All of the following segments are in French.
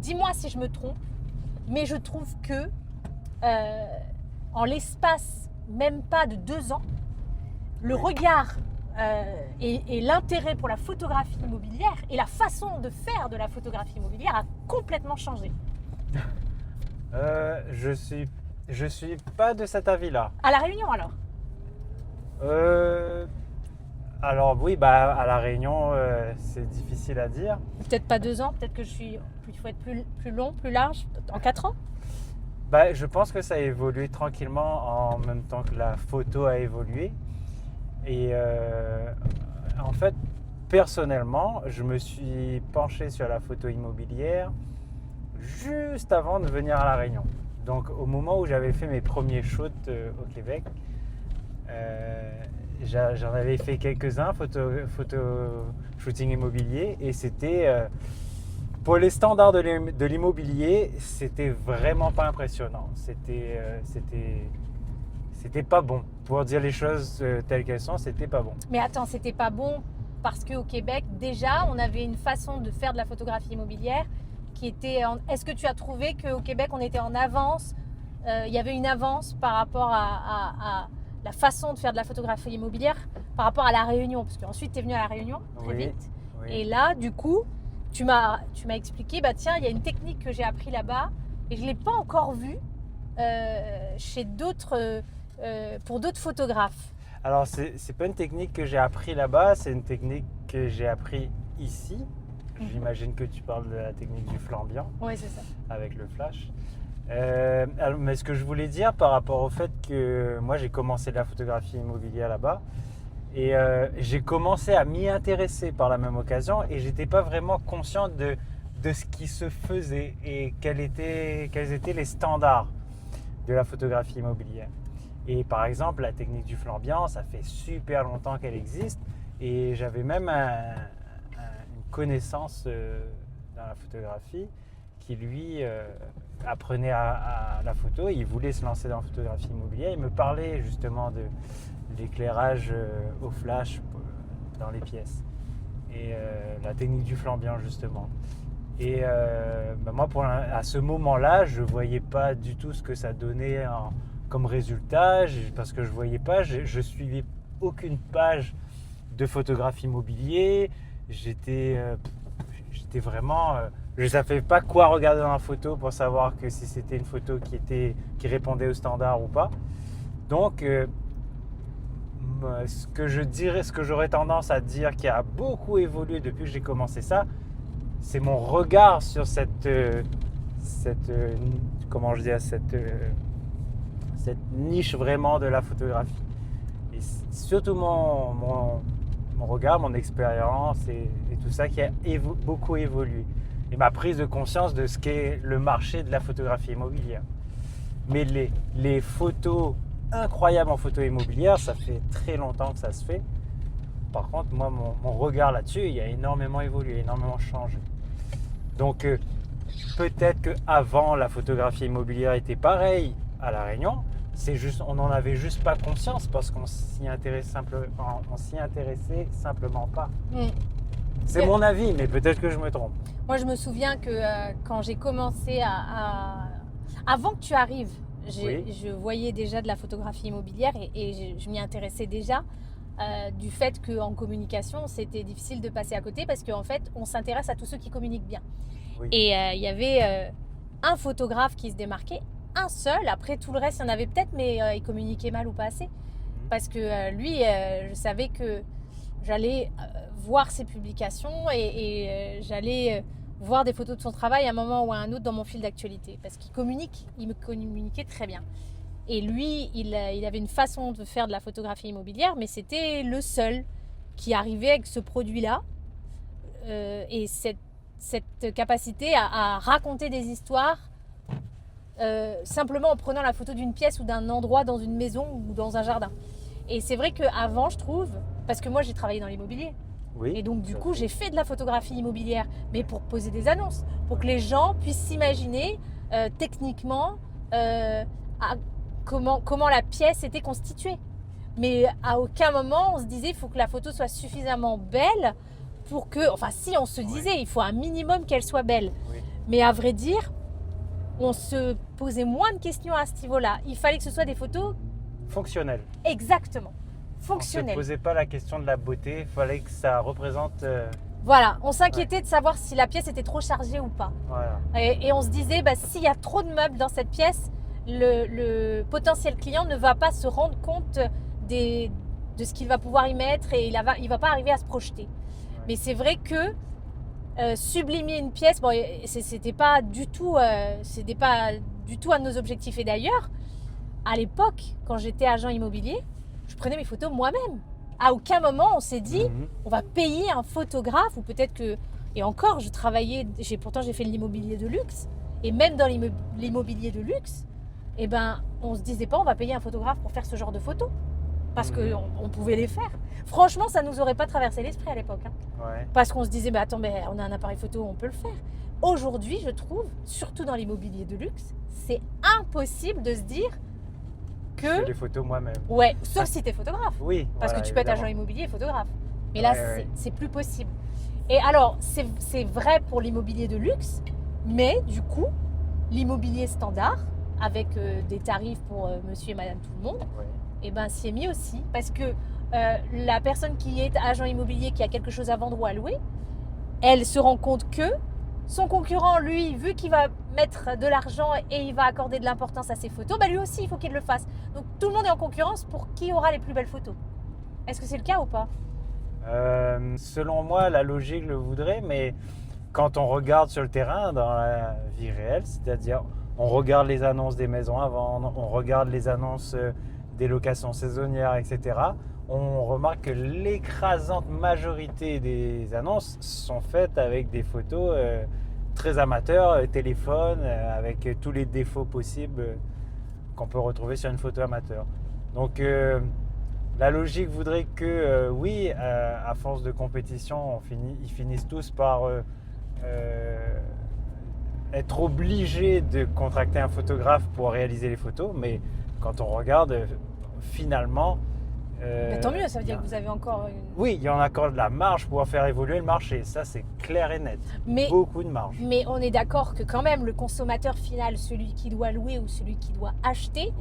dis-moi si je me trompe, mais je trouve que en l'espace même pas de 2 ans, le regard et l'intérêt pour la photographie immobilière et la façon de faire de la photographie immobilière a complètement changé. Je suis pas de cet avis-là. À La Réunion alors? Alors oui, bah à La Réunion, c'est difficile à dire. Peut-être pas 2 ans, peut-être que il faut être plus long, plus large, en 4 ans? Bah, je pense que ça a évolué tranquillement en même temps que la photo a évolué. Et en fait, personnellement, je me suis penché sur la photo immobilière juste avant de venir à La Réunion. Donc au moment où j'avais fait mes premiers shoots au Québec, j'en avais fait quelques-uns, photo shooting immobilier, et c'était pour les standards de l'immobilier, c'était vraiment pas impressionnant. C'était pas bon. Pour dire les choses telles qu'elles sont, c'était pas bon. Mais attends, c'était pas bon parce qu'au Québec, déjà, on avait une façon de faire de la photographie immobilière qui était... Est-ce que tu as trouvé qu'au Québec, on était en avance? Il y avait une avance par rapport à la façon de faire de la photographie immobilière par rapport à La Réunion? Parce qu'ensuite, tu es venu à La Réunion très vite. Oui. Et là, du coup, tu m'as expliqué, bah tiens, il y a une technique que j'ai appris là-bas et je ne l'ai pas encore vue chez d'autres... pour d'autres photographes. Alors, c'est pas une technique que j'ai appris là-bas, c'est une technique que j'ai appris ici. J'imagine que tu parles de la technique du flambiant. Oui, c'est ça. Avec le flash. Mais ce que je voulais dire par rapport au fait que moi, j'ai commencé la photographie immobilière là-bas et j'ai commencé à m'y intéresser par la même occasion et j'étais pas vraiment conscient de ce qui se faisait et quels étaient les standards de la photographie immobilière. Et par exemple, la technique du flambiant, ça fait super longtemps qu'elle existe et j'avais même une connaissance dans la photographie qui lui apprenait à la photo. Il voulait se lancer dans la photographie immobilière. Il me parlait justement de l'éclairage au flash dans les pièces et la technique du flambiant justement. Et moi, à ce moment-là, je ne voyais pas du tout ce que ça donnait comme résultat, parce que je voyais pas, je suivais aucune page de photographie immobilier. J'étais vraiment, je ne savais pas quoi regarder dans la photo pour savoir que si c'était une photo qui répondait aux standards ou pas. Donc, ce que j'aurais tendance à dire qui a beaucoup évolué depuis que j'ai commencé ça, c'est mon regard sur cette niche vraiment de la photographie. Et surtout mon regard, mon expérience et tout ça qui a beaucoup évolué. Et ma prise de conscience de ce qu'est le marché de la photographie immobilière. Mais les photos incroyables en photo immobilière, ça fait très longtemps que ça se fait. Par contre, moi, mon regard là-dessus, il a énormément évolué, énormément changé. Donc, peut-être qu'avant, la photographie immobilière était pareille à La Réunion. C'est juste, on n'en avait juste pas conscience parce qu'on s'y intéressait simplement pas. C'est mon avis, mais peut-être que je me trompe. Moi, je me souviens que quand j'ai commencé avant que tu arrives, je voyais déjà de la photographie immobilière et je m'y intéressais déjà. Du fait qu'en communication, c'était difficile de passer à côté parce qu'en fait, on s'intéresse à tous ceux qui communiquent bien. Oui. Et il y avait un photographe qui se démarquait, un seul. Après, tout le reste, il y en avait peut-être, mais il communiquait mal ou pas assez. Parce que lui, je savais que j'allais voir ses publications et j'allais voir des photos de son travail à un moment ou à un autre dans mon fil d'actualité. Parce qu'il me communiquait très bien. Et lui, il avait une façon de faire de la photographie immobilière, mais c'était le seul qui arrivait avec ce produit-là et cette capacité à raconter des histoires simplement en prenant la photo d'une pièce ou d'un endroit dans une maison ou dans un jardin. Et c'est vrai qu'avant, je trouve, parce que moi j'ai travaillé dans l'immobilier, et donc du coup j'ai fait de la photographie immobilière, mais pour poser des annonces, pour que les gens puissent s'imaginer techniquement comment la pièce était constituée. Mais à aucun moment on se disait il faut que la photo soit suffisamment belle pour que, enfin si on se disait il faut un minimum qu'elle soit belle. Mais à vrai dire, on se posait moins de questions à ce niveau-là. Il fallait que ce soit des photos fonctionnelles. Exactement, On ne fonctionnelles. se posait pas la question de la beauté, il fallait que ça représente... Voilà, on s'inquiétait de savoir si la pièce était trop chargée ou pas. Voilà. Et on se disait, s'il y a trop de meubles dans cette pièce, le potentiel client ne va pas se rendre compte de ce qu'il va pouvoir y mettre et il va pas arriver à se projeter. Ouais. Mais c'est vrai que sublimer une pièce, c'était pas du tout à nos objectifs. Et d'ailleurs, à l'époque, quand j'étais agent immobilier, je prenais mes photos moi-même. À aucun moment on s'est dit on va payer un photographe, ou peut-être que, et encore pourtant j'ai fait de l'immobilier de luxe, et même dans l'immobilier de luxe, on se disait pas on va payer un photographe pour faire ce genre de photos, parce qu'on pouvait les faire. Franchement, ça nous aurait pas traversé l'esprit à l'époque, hein. Ouais. Parce qu'on se disait attends, on a un appareil photo, on peut le faire. Aujourd'hui, je trouve, surtout dans l'immobilier de luxe, c'est impossible de se dire que... Je fais les photos moi-même. Ouais, sauf si tu es photographe. Oui. Parce que tu peux être agent immobilier et photographe. Mais là, c'est plus possible. Et alors, c'est vrai pour l'immobilier de luxe, mais du coup, l'immobilier standard, avec des tarifs pour monsieur et madame tout le monde, s'y est mis aussi. Parce que la personne qui est agent immobilier, qui a quelque chose à vendre ou à louer, elle se rend compte que son concurrent, lui, vu qu'il va mettre de l'argent et il va accorder de l'importance à ses photos, lui aussi, il faut qu'il le fasse. Donc, tout le monde est en concurrence pour qui aura les plus belles photos. Est-ce que c'est le cas ou pas ? Selon moi, la logique le voudrait, mais quand on regarde sur le terrain, dans la vie réelle, c'est-à-dire on regarde les annonces des maisons à vendre, on regarde les annonces des locations saisonnières, etc., on remarque que l'écrasante majorité des annonces sont faites avec des photos très amateurs, téléphone, avec tous les défauts possibles qu'on peut retrouver sur une photo amateur. Donc la logique voudrait que oui, à force de compétition, ils finissent tous par être obligés de contracter un photographe pour réaliser les photos, mais quand on regarde, finalement... tant mieux, ça veut dire que vous avez encore une... Oui, il y en a encore de la marge pour faire évoluer le marché, ça c'est clair et net. Beaucoup de marge. Mais on est d'accord que quand même le consommateur final, celui qui doit louer ou celui qui doit acheter,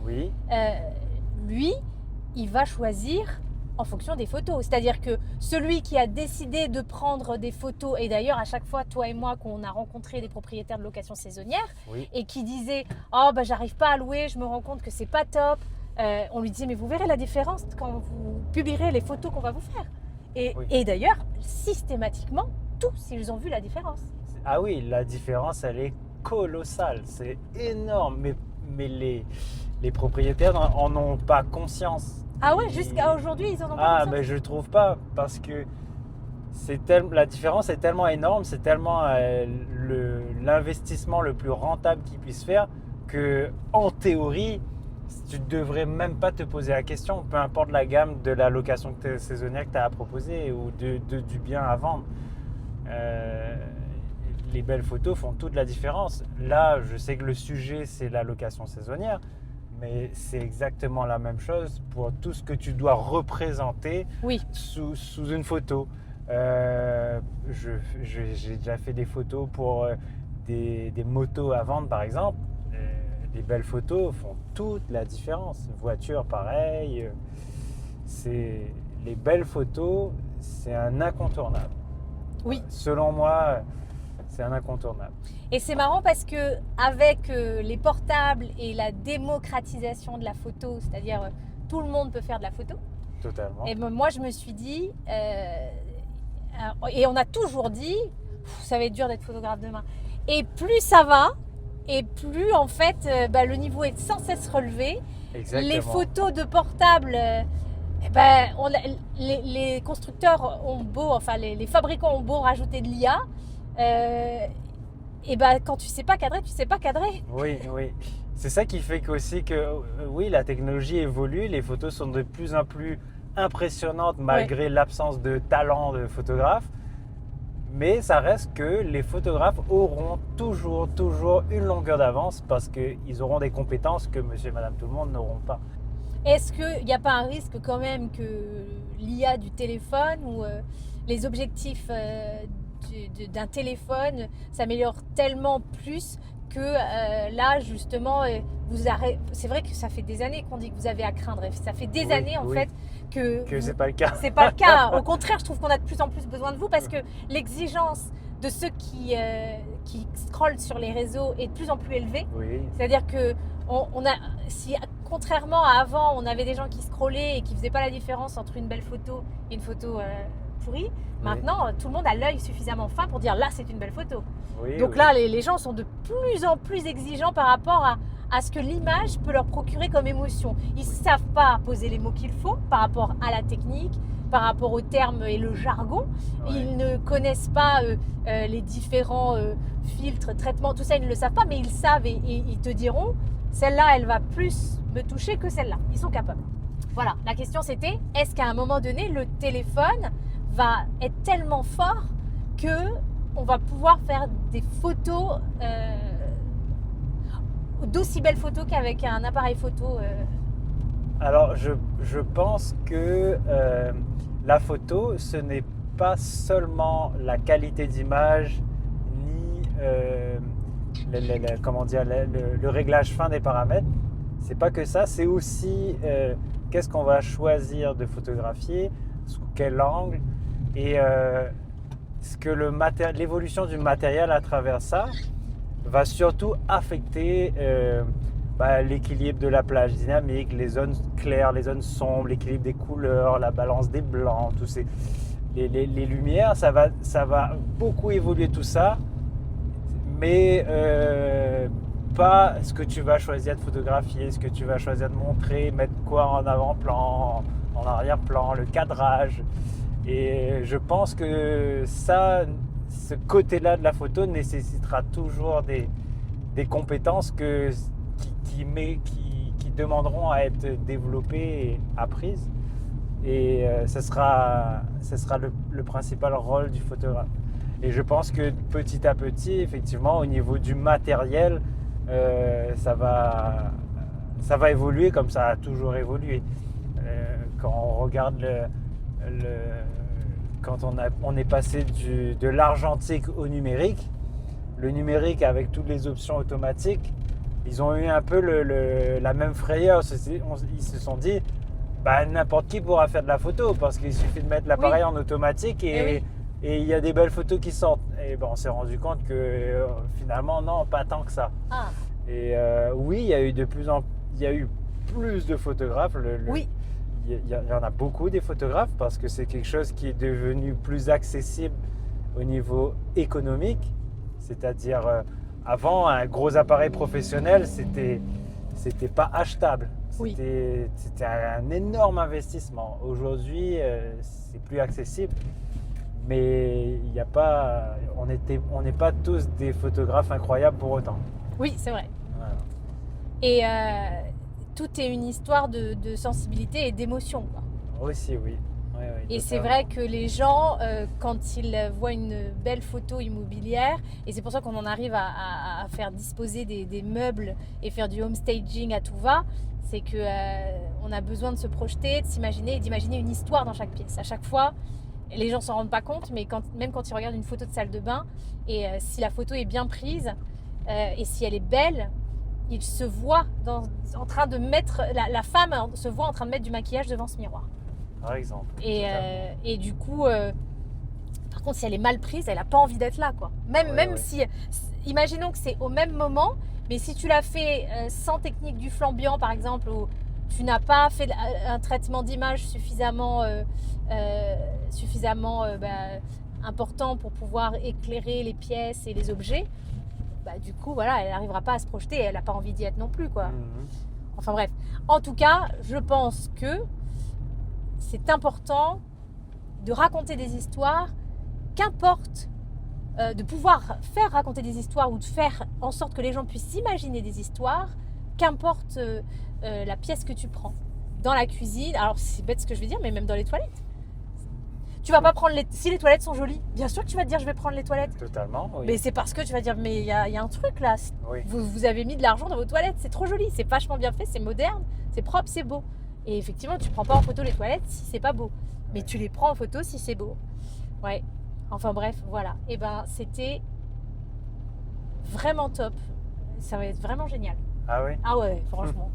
lui, il va choisir en fonction des photos. C'est-à-dire que celui qui a décidé de prendre des photos, et d'ailleurs à chaque fois, toi et moi, qu'on a rencontré des propriétaires de location saisonnière, et qui disaient « Oh, j'arrive pas à louer, je me rends compte que c'est pas top », on lui disait mais vous verrez la différence quand vous publierez les photos qu'on va vous faire. Et d'ailleurs, systématiquement, tous ils ont vu la différence. Ah oui, la différence elle est colossale, c'est énorme, mais les propriétaires en ont pas conscience. Ah ouais, jusqu'à aujourd'hui ils en ont pas conscience. Mais je trouve pas, parce que la différence est tellement énorme, c'est tellement l'investissement le plus rentable qu'ils puissent faire que en théorie tu ne devrais même pas te poser la question, peu importe la gamme de la location saisonnière que tu as à proposer ou du bien à vendre. Les belles photos font toute la différence. Là, je sais que le sujet, c'est la location saisonnière, mais c'est exactement la même chose pour tout ce que tu dois représenter sous une photo. J'ai déjà fait des photos pour des motos à vendre, par exemple. Les belles photos font toute la différence. Voiture, pareil. Les belles photos, c'est un incontournable. Oui. Selon moi, c'est un incontournable. Et c'est marrant parce que avec les portables et la démocratisation de la photo, c'est-à-dire tout le monde peut faire de la photo. Totalement. Et moi, je me suis dit, et on a toujours dit, ça va être dur d'être photographe demain. Et plus ça va, et plus en fait le niveau est sans cesse relevé. Exactement. Les photos de portable, les constructeurs ont beau, enfin les fabricants ont beau rajouter de l'IA, quand tu sais pas cadrer, tu sais pas cadrer. Oui. C'est ça qui fait aussi que oui, la technologie évolue, les photos sont de plus en plus impressionnantes malgré l'absence de talent de photographe. Mais ça reste que les photographes auront toujours une longueur d'avance parce qu'ils auront des compétences que monsieur et madame tout le monde n'auront pas. Est-ce qu'il n'y a pas un risque quand même que l'IA du téléphone ou les objectifs d'un téléphone s'améliore tellement plus que là, justement, c'est vrai que ça fait des années qu'on dit que vous avez à craindre. Ça fait des années, en fait, que c'est pas le cas. C'est pas le cas. Au contraire, je trouve qu'on a de plus en plus besoin de vous parce que l'exigence de ceux qui scrollent sur les réseaux est de plus en plus élevée. Oui. C'est-à-dire que si contrairement à avant, on avait des gens qui scrollaient et qui faisaient pas la différence entre une belle photo et une photo pourrie, maintenant, tout le monde a l'œil suffisamment fin pour dire là, c'est une belle photo. Donc là, les gens sont de plus en plus exigeants par rapport à ce que l'image peut leur procurer comme émotion. Ils ne savent pas poser les mots qu'il faut par rapport à la technique, par rapport aux termes et le jargon. Ils ne connaissent pas les différents filtres, traitements, tout ça, ils ne le savent pas, mais ils savent et ils te diront, celle-là, elle va plus me toucher que celle-là. Ils sont capables. Voilà, la question c'était, est-ce qu'à un moment donné, le téléphone va être tellement fort que on va pouvoir faire des photos, d'aussi belles photos qu'avec un appareil photo Alors, je pense que la photo, ce n'est pas seulement la qualité d'image, ni le réglage fin des paramètres. C'est pas que ça, c'est aussi qu'est-ce qu'on va choisir de photographier, sous quel angle, et ce que l'évolution du matériel à travers ça va surtout affecter l'équilibre de la plage dynamique, les zones claires, les zones sombres, l'équilibre des couleurs, la balance des blancs, tous ces les lumières, ça va beaucoup évoluer tout ça, mais pas ce que tu vas choisir de photographier, ce que tu vas choisir de montrer, mettre quoi en avant-plan, en arrière-plan, le cadrage. Et je pense que ce côté-là de la photo nécessitera toujours des compétences qui demanderont à être développées et apprises. Et ce sera le principal rôle du photographe. Et je pense que petit à petit, effectivement, au niveau du matériel, ça va évoluer comme ça a toujours évolué. Quand on regarde quand on est passé de l'argentique au numérique, le numérique avec toutes les options automatiques, ils ont eu un peu la même frayeur. Ils se sont dit, n'importe qui pourra faire de la photo parce qu'il suffit de mettre l'appareil en automatique et il y a des belles photos qui sortent. Et on s'est rendu compte que finalement, non, pas tant que ça. Ah. Et oui, il y a eu plus de photographes. Oui. Il y en a beaucoup des photographes parce que c'est quelque chose qui est devenu plus accessible au niveau économique. C'est-à-dire, avant, un gros appareil professionnel, c'était pas achetable. C'était un énorme investissement. Aujourd'hui, c'est plus accessible. Mais il y a pas, on n'est pas tous des photographes incroyables pour autant. Oui, c'est vrai. Voilà. Et tout est une histoire de sensibilité et d'émotion, quoi. Aussi, oui. Et c'est vrai que les gens, quand ils voient une belle photo immobilière, et c'est pour ça qu'on en arrive à faire disposer des meubles et faire du home staging à tout va, c'est que on a besoin de se projeter, de s'imaginer et d'imaginer une histoire dans chaque pièce. À chaque fois, les gens s'en rendent pas compte, mais même quand ils regardent une photo de salle de bain, et si la photo est bien prise et si elle est belle, ils se voient en train de mettre, la femme se voit en train de mettre du maquillage devant ce miroir. Par exemple. Et du coup, par contre, si elle est mal prise, elle n'a pas envie d'être là, quoi. Même si, imaginons que c'est au même moment, mais si tu l'as fait sans technique du flambiant, par exemple, ou tu n'as pas fait un traitement d'image suffisamment important pour pouvoir éclairer les pièces et les objets, du coup, voilà, elle n'arrivera pas à se projeter, elle n'a pas envie d'y être non plus, quoi. Enfin bref. En tout cas, je pense que c'est important de raconter des histoires, qu'importe de pouvoir faire raconter des histoires ou de faire en sorte que les gens puissent imaginer des histoires, qu'importe la pièce que tu prends. Dans la cuisine, alors c'est bête ce que je vais dire, mais même dans les toilettes. Tu vas pas prendre si les toilettes sont jolies, bien sûr que tu vas te dire je vais prendre les toilettes. Totalement, oui. Mais c'est parce que tu vas dire mais il y a un truc là. Oui. Vous avez mis de l'argent dans vos toilettes, c'est trop joli, c'est vachement bien fait, c'est moderne, c'est propre, c'est beau. Et effectivement, tu prends pas en photo les toilettes si c'est pas beau. Mais tu les prends en photo si c'est beau. Ouais. Enfin bref, voilà. Et ben c'était vraiment top. Ça va être vraiment génial. Ah oui? Ah ouais, franchement.